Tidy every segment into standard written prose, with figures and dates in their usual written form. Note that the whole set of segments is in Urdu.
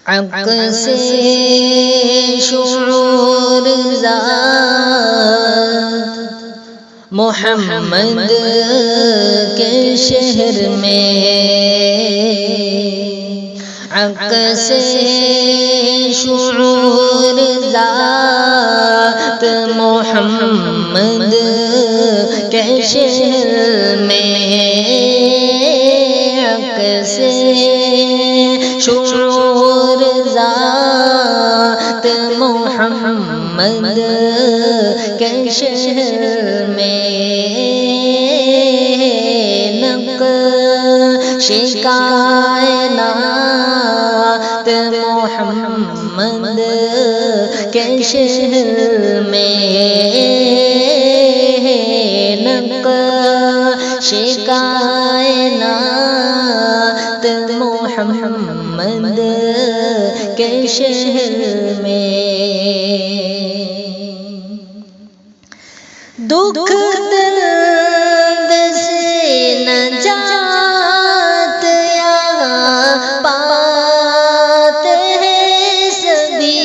عکس شعور ذات محمد کے شہر میں، عکس شعور ذات محمد کے شہر میں، عکس شعور ذات محمد کے شہر میں، نقش کائنات محمد کے شہر میں، نقش کائنات محمد کے شہر میں، دکھ درد سے نجات یہاں پاتے ہیں سبھی،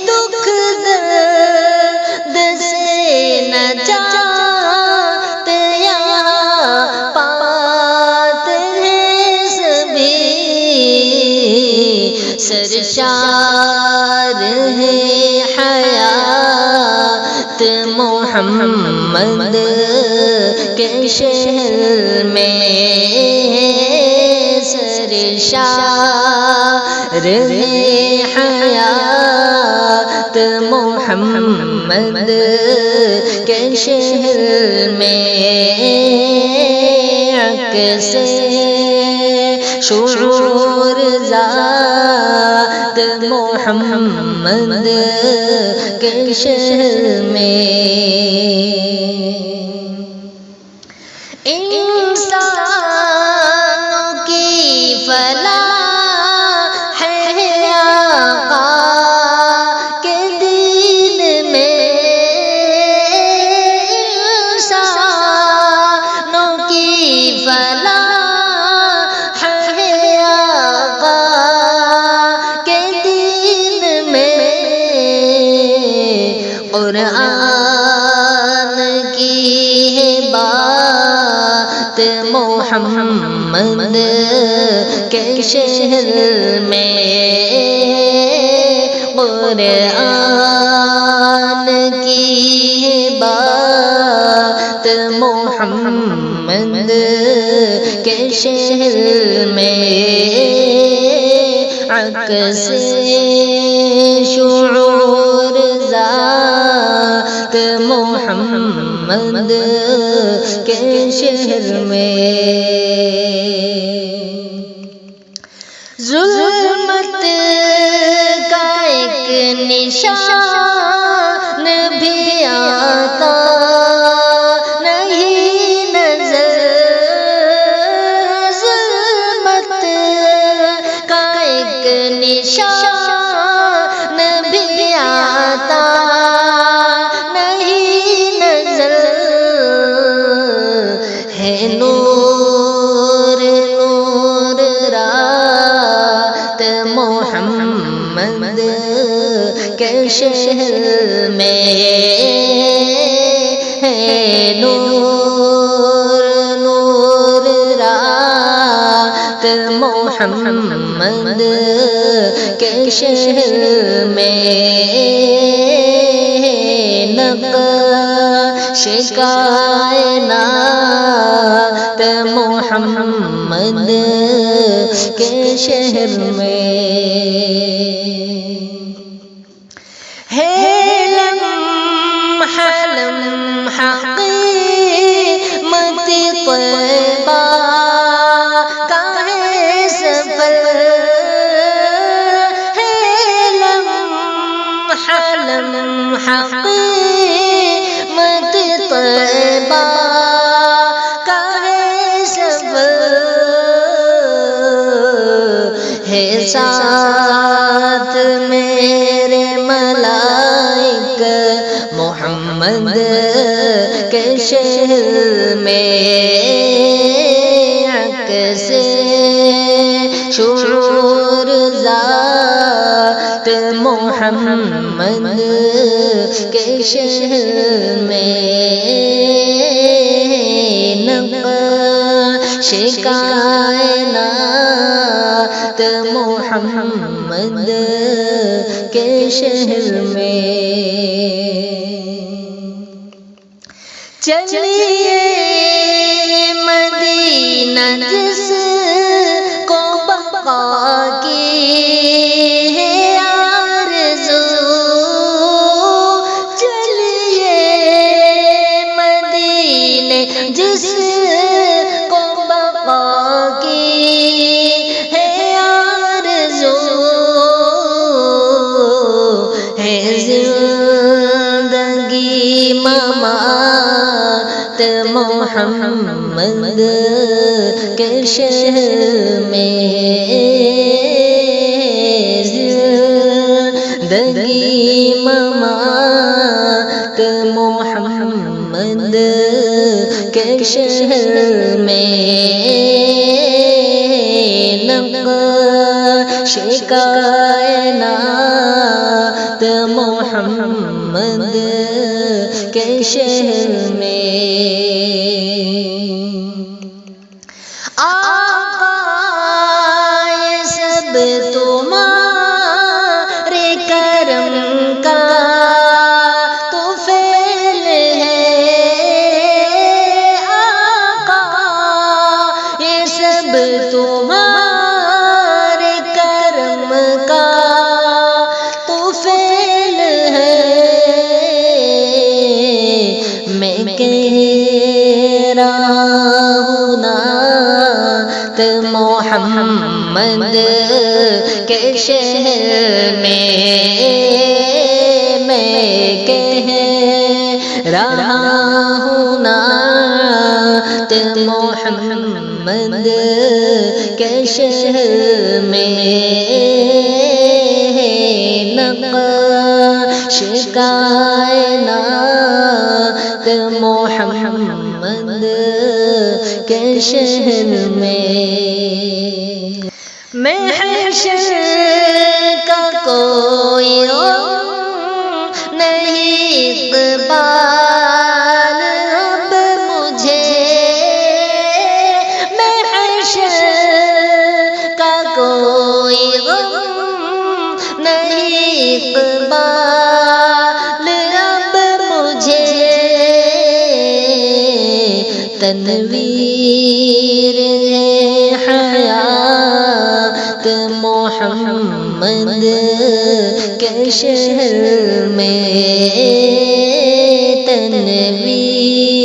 دکھ درد سے نجات یہاں پاتے ہیں سبھی، سرشار ہے حیات محمد کے شہر میں، سرشار ہے حیات محمد کے شہر میں، عکس شعور ذات محمد کے شہر میں، انسانوں کی فلاح ہے آقا کے دین میں، انسانوں کی فلاح ہے آقا کے دین میں، قرآن کی ہے بات محمد کے شہر میں، قرآن کی ہے بات محمد کے شہر میں، عکس شعور ذات محمد کے شہر میں، ظلمت کا ایک نشان بھی آتا نہیں نظر، ظلمت کا ایک نشان بھی آتا نہیں نظر، ہے نور نور رات محمد کے شہر میں، ہے نور نور رات محمد کے شہر میں، نقش کائنات محمد کے شہر میں، ہے لمحہ لمحہ قیمت طیبہ کا ہے سفر، ہے لمحہ لمحہ قیمت طیبہ کا ہے سفر، ہے ساتھ میرے ملائک محمد کے شہر میں، عکس شعور محمد کے شہر میں نقش کائنات محمد کے شہر میں چلیے مدینہ جس کو بقا کی ہے آرزو، چلیے مدینہ جس کو بقا کی ہے آرزو، ہے زندگی ممات محمد کے شہر میں، زندگی ممات محمد کے شہر میں نقش کائنات محمد کے شہر میں آقا یہ سب تمہارے کرم کا تو فعل ہے، آقا یہ سب تمہارے کرم کا تو فعل ہے، میں کہہ رہا ہوں نعت محمد کے شہر میں، میں کہہ رہا ہوں نعت محمد کے شہر میں نقش کائنات محمد کے شہر میں محشر کا کوئی غم نہیں اقبال اب مجھے، محشر کا کوئی غم نہیں اقبال اب مجھے، تنویر حیات محمد کے شہر میں، تنویر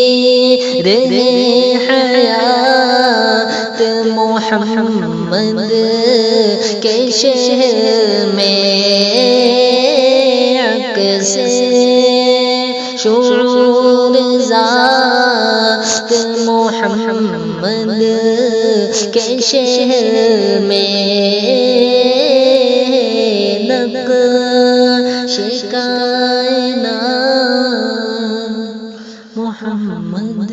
حیات محمد کے شہر میں عکس شعور ذات محمد کے شہر میں نقش کائنات محمد